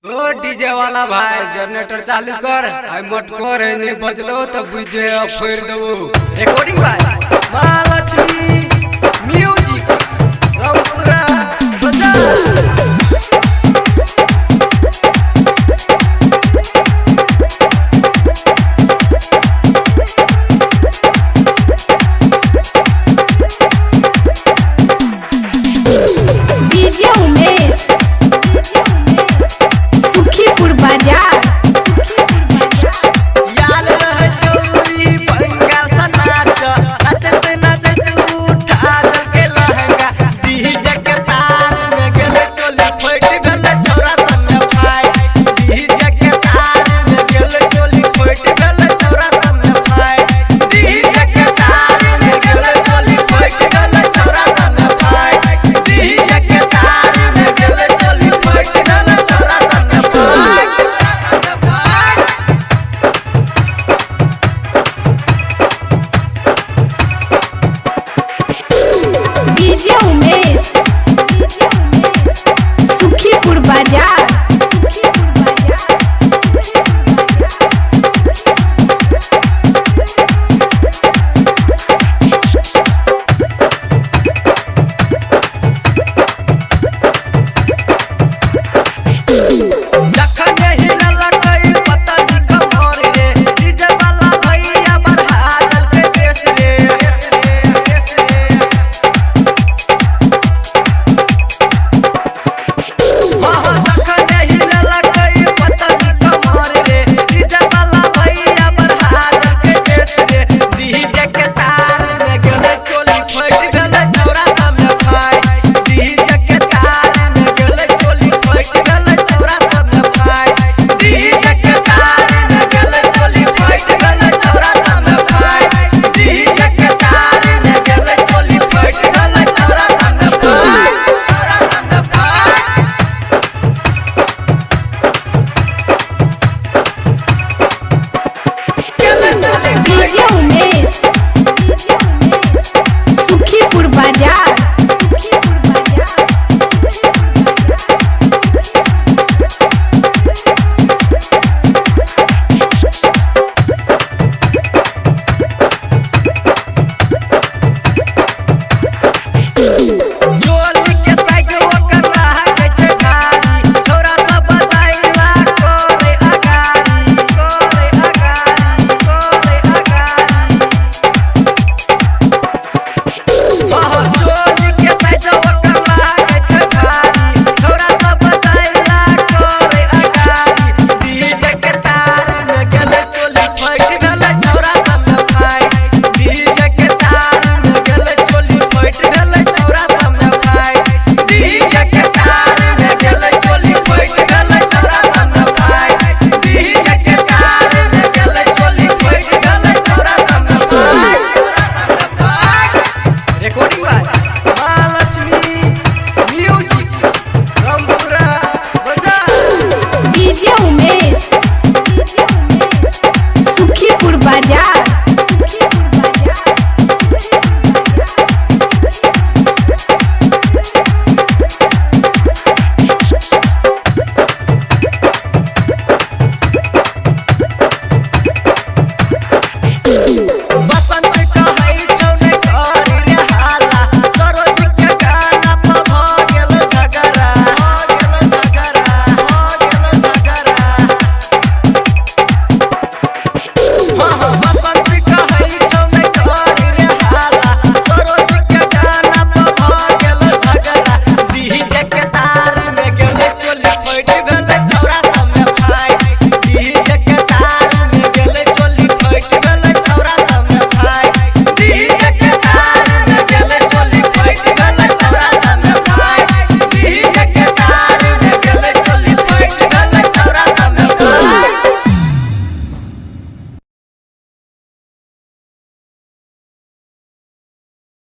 ओ DJ वाला भाई generator चालू कर आई मत कर नहीं बजलो तो बुझे फेर दो recording by Mahalakshmi music Rampura बाजार। डीजे उमेश सुखीपुर बाजार। याल रह चोरी बंगाल सनाच नचत नचत उठा दल के लहंगा डीजे के तार में गेले चोली फट गले छोरा सन भाई डीजे के तार में गेले चोली फट गले छोरा सन भाई डीजे के तार में गेले चोली फट गले छोरा सन भाई डीजे के तार में गेले चोली फट गले छोरा सन भाई। डीजे उमेश सुखीपुर बाजार।